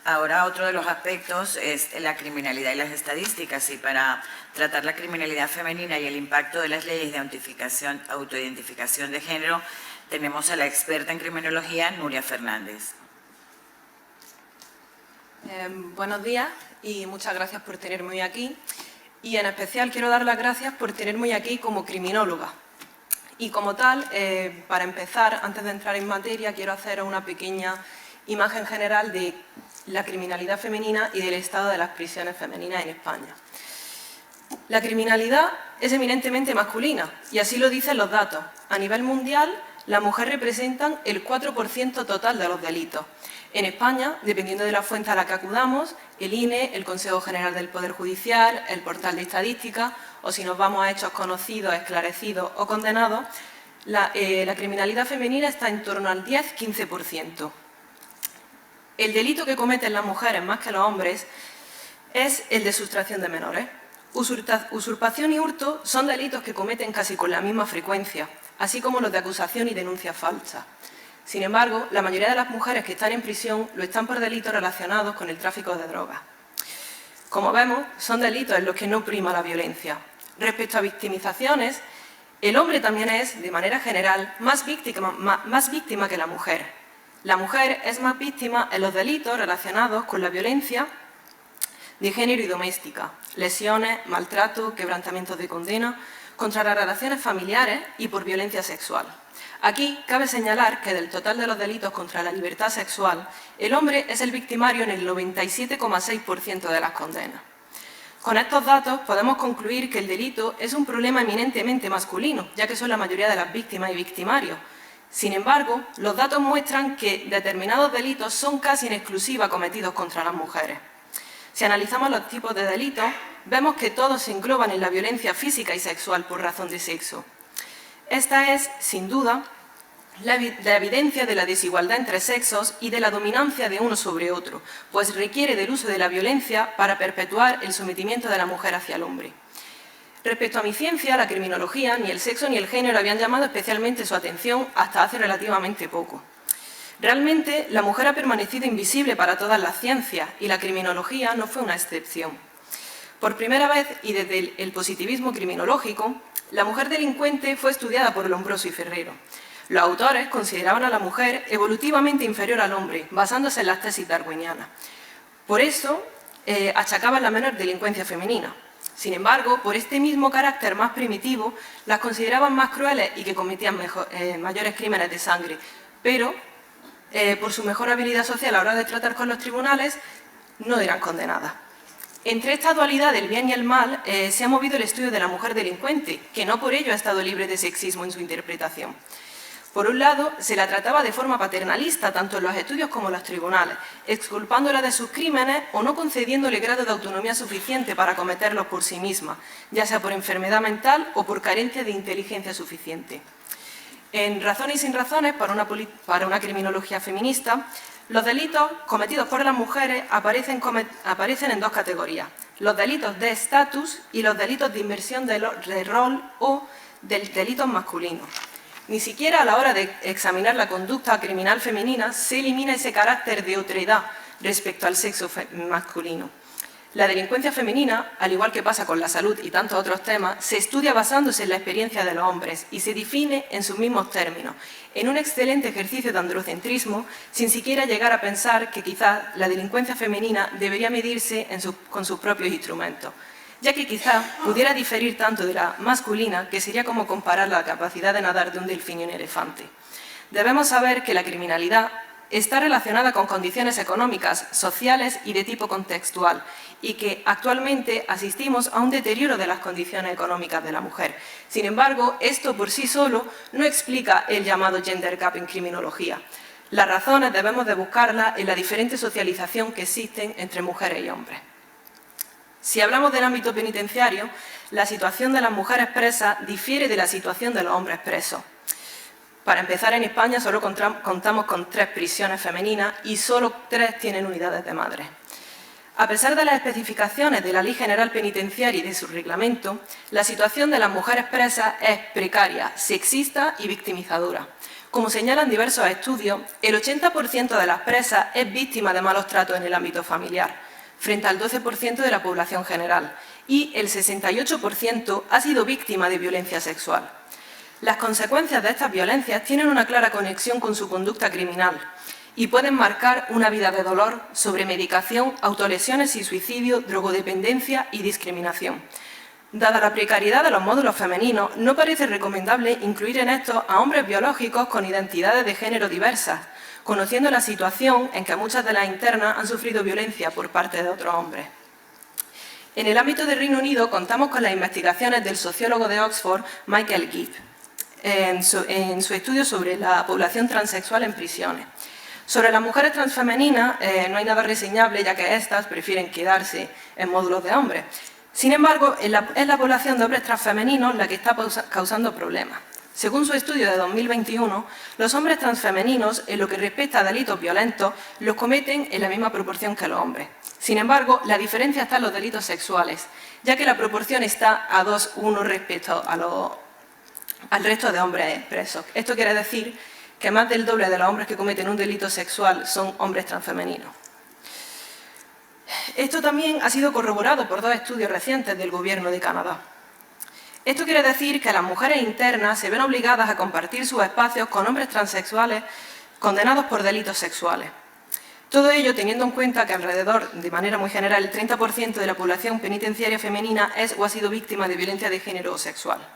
Ahora otro de los aspectos es la criminalidad y las estadísticas, y para tratar la criminalidad femenina y el impacto de las leyes de autoidentificación de género tenemos a la experta en criminología, Nuria Fernández. Buenos días y muchas gracias por tenerme hoy aquí. Y en especial quiero dar las gracias por tenerme hoy aquí como criminóloga. Y como tal, para empezar, antes de entrar en materia, quiero hacer una pequeña imagen general de la criminalidad femenina y del estado de las prisiones femeninas en España. La criminalidad es eminentemente masculina y así lo dicen los datos. A nivel mundial, las mujeres representan el 4% total de los delitos. En España, dependiendo de la fuente a la que acudamos, el INE, el Consejo General del Poder Judicial, el Portal de Estadística, o si nos vamos a hechos conocidos, esclarecidos o condenados, la criminalidad femenina está en torno al 10-15%. El delito que cometen las mujeres más que los hombres es el de sustracción de menores. Usurpación y hurto son delitos que cometen casi con la misma frecuencia, así como los de acusación y denuncia falsa. Sin embargo, la mayoría de las mujeres que están en prisión lo están por delitos relacionados con el tráfico de drogas. Como vemos, son delitos en los que no prima la violencia. Respecto a victimizaciones, el hombre también es, de manera general, más víctima que la mujer. La mujer es más víctima en los delitos relacionados con la violencia de género y doméstica, lesiones, maltrato, quebrantamientos de condena, contra las relaciones familiares y por violencia sexual. Aquí cabe señalar que del total de los delitos contra la libertad sexual, el hombre es el victimario en el 97,6% de las condenas. Con estos datos podemos concluir que el delito es un problema eminentemente masculino, ya que son la mayoría de las víctimas y victimarios. Sin embargo, los datos muestran que determinados delitos son casi en exclusiva cometidos contra las mujeres. Si analizamos los tipos de delitos, vemos que todos se engloban en la violencia física y sexual por razón de sexo. Esta es, sin duda, la evidencia de la desigualdad entre sexos y de la dominancia de uno sobre otro, pues requiere del uso de la violencia para perpetuar el sometimiento de la mujer hacia el hombre. Respecto a mi ciencia, la criminología, ni el sexo ni el género habían llamado especialmente su atención hasta hace relativamente poco. Realmente, la mujer ha permanecido invisible para todas las ciencias y la criminología no fue una excepción. Por primera vez, y desde el positivismo criminológico, la mujer delincuente fue estudiada por Lombroso y Ferrero. Los autores consideraban a la mujer evolutivamente inferior al hombre, basándose en las tesis darwinianas. Por eso, achacaban la menor delincuencia femenina. Sin embargo, por este mismo carácter más primitivo, las consideraban más crueles y que cometían mayores crímenes de sangre, pero por su mejor habilidad social a la hora de tratar con los tribunales, no eran condenadas. Entre esta dualidad del bien y el mal se ha movido el estudio de la mujer delincuente, que no por ello ha estado libre de sexismo en su interpretación. Por un lado, se la trataba de forma paternalista, tanto en los estudios como en los tribunales, exculpándola de sus crímenes o no concediéndole grado de autonomía suficiente para cometerlos por sí misma, ya sea por enfermedad mental o por carencia de inteligencia suficiente. En Razones y sin razones, para una criminología feminista, los delitos cometidos por las mujeres aparecen en dos categorías: los delitos de estatus y los delitos de inversión de rol o delitos masculinos. Ni siquiera a la hora de examinar la conducta criminal femenina se elimina ese carácter de otredad respecto al sexo masculino. La delincuencia femenina, al igual que pasa con la salud y tantos otros temas, se estudia basándose en la experiencia de los hombres y se define en sus mismos términos, en un excelente ejercicio de androcentrismo, sin siquiera llegar a pensar que quizás la delincuencia femenina debería medirse con sus propios instrumentos, ya que quizás pudiera diferir tanto de la masculina que sería como comparar la capacidad de nadar de un delfín y un elefante. Debemos saber que la criminalidad está relacionada con condiciones económicas, sociales y de tipo contextual, y que actualmente asistimos a un deterioro de las condiciones económicas de la mujer. Sin embargo, esto por sí solo no explica el llamado gender gap en criminología. Las razones debemos de buscarlas en la diferente socialización que existen entre mujeres y hombres. Si hablamos del ámbito penitenciario, la situación de las mujeres presas difiere de la situación de los hombres presos. Para empezar, en España solo contamos con 3 prisiones femeninas y solo 3 tienen unidades de madres. A pesar de las especificaciones de la Ley General Penitenciaria y de su reglamento, la situación de las mujeres presas es precaria, sexista y victimizadora. Como señalan diversos estudios, el 80% de las presas es víctima de malos tratos en el ámbito familiar, frente al 12% de la población general, y el 68% ha sido víctima de violencia sexual. Las consecuencias de estas violencias tienen una clara conexión con su conducta criminal y pueden marcar una vida de dolor, sobremedicación, autolesiones y suicidio, drogodependencia y discriminación. Dada la precariedad de los módulos femeninos, no parece recomendable incluir en estos a hombres biológicos con identidades de género diversas, conociendo la situación en que muchas de las internas han sufrido violencia por parte de otros hombres. En el ámbito del Reino Unido contamos con las investigaciones del sociólogo de Oxford, Michael Gibb, en su estudio sobre la población transexual en prisiones. Sobre las mujeres transfemeninas no hay nada reseñable, ya que éstas prefieren quedarse en módulos de hombres. Sin embargo, es la población de hombres transfemeninos la que está causando problemas. Según su estudio de 2021, los hombres transfemeninos, en lo que respecta a delitos violentos, los cometen en la misma proporción que los hombres. Sin embargo, la diferencia está en los delitos sexuales, ya que la proporción está a 2:1 respecto al resto de hombres presos. Esto quiere decir que más del doble de los hombres que cometen un delito sexual son hombres transfemeninos. Esto también ha sido corroborado por 2 estudios recientes del Gobierno de Canadá. Esto quiere decir que las mujeres internas se ven obligadas a compartir sus espacios con hombres transexuales condenados por delitos sexuales. Todo ello teniendo en cuenta que alrededor, de manera muy general, el 30% de la población penitenciaria femenina es o ha sido víctima de violencia de género o sexual.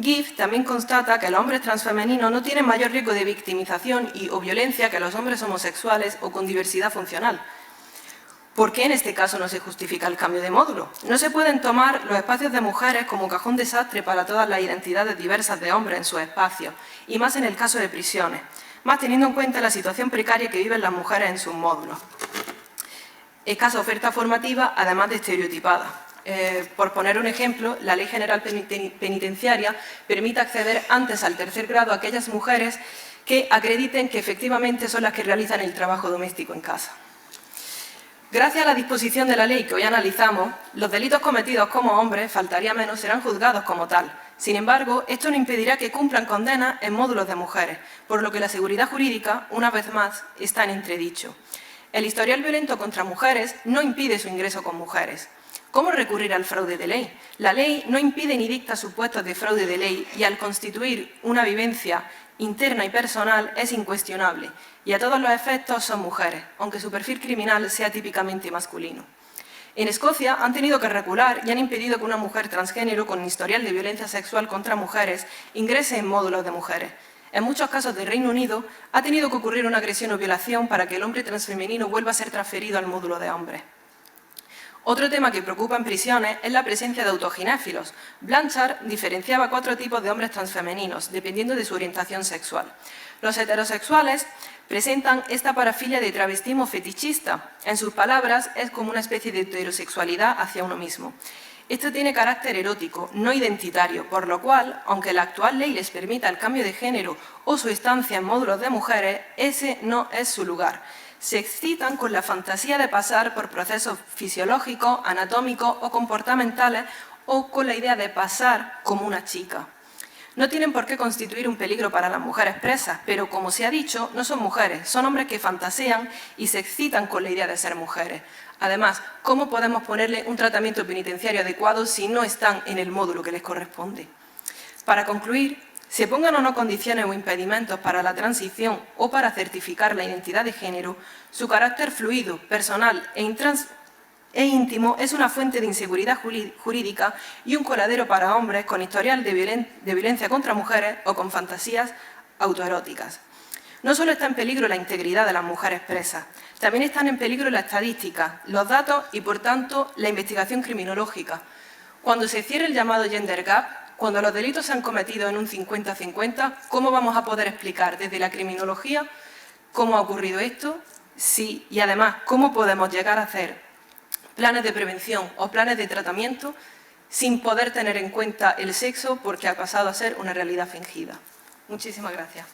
Gibb también constata que los hombres transfemeninos no tienen mayor riesgo de victimización o violencia que los hombres homosexuales o con diversidad funcional. ¿Por qué en este caso no se justifica el cambio de módulo? No se pueden tomar los espacios de mujeres como cajón desastre para todas las identidades diversas de hombres en sus espacios, y más en el caso de prisiones, más teniendo en cuenta la situación precaria que viven las mujeres en sus módulos. Escasa oferta formativa, además de estereotipada. Por poner un ejemplo, la Ley General Penitenciaria permite acceder antes al 3er grado a aquellas mujeres que acrediten que efectivamente son las que realizan el trabajo doméstico en casa. Gracias a la disposición de la ley que hoy analizamos, los delitos cometidos como hombres, faltaría menos, serán juzgados como tal. Sin embargo, esto no impedirá que cumplan condenas en módulos de mujeres, por lo que la seguridad jurídica, una vez más, está en entredicho. El historial violento contra mujeres no impide su ingreso con mujeres. ¿Cómo recurrir al fraude de ley? La ley no impide ni dicta supuestos de fraude de ley y al constituir una vivencia interna y personal es incuestionable y a todos los efectos son mujeres, aunque su perfil criminal sea típicamente masculino. En Escocia han tenido que recular y han impedido que una mujer transgénero con historial de violencia sexual contra mujeres ingrese en módulos de mujeres. En muchos casos del Reino Unido ha tenido que ocurrir una agresión o violación para que el hombre transfemenino vuelva a ser transferido al módulo de hombres. Otro tema que preocupa en prisiones es la presencia de autoginéfilos. Blanchard diferenciaba 4 tipos de hombres transfemeninos, dependiendo de su orientación sexual. Los heterosexuales presentan esta parafilia de travestismo fetichista. En sus palabras, es como una especie de heterosexualidad hacia uno mismo. Esto tiene carácter erótico, no identitario, por lo cual, aunque la actual ley les permita el cambio de género o su estancia en módulos de mujeres, ese no es su lugar. Se excitan con la fantasía de pasar por procesos fisiológicos, anatómicos o comportamentales o con la idea de pasar como una chica. No tienen por qué constituir un peligro para las mujeres presas, pero como se ha dicho, no son mujeres, son hombres que fantasean y se excitan con la idea de ser mujeres. Además, ¿cómo podemos ponerle un tratamiento penitenciario adecuado si no están en el módulo que les corresponde? Para concluir, se pongan o no condiciones o impedimentos para la transición o para certificar la identidad de género, su carácter fluido, personal e íntimo es una fuente de inseguridad jurídica y un coladero para hombres con historial de violencia contra mujeres o con fantasías autoeróticas. No solo está en peligro la integridad de las mujeres presas, también están en peligro la estadística, los datos y, por tanto, la investigación criminológica. Cuando se cierre el llamado gender gap, cuando los delitos se han cometido en un 50-50, ¿cómo vamos a poder explicar desde la criminología cómo ha ocurrido esto? Sí, y además, ¿cómo podemos llegar a hacer planes de prevención o planes de tratamiento sin poder tener en cuenta el sexo porque ha pasado a ser una realidad fingida? Muchísimas gracias.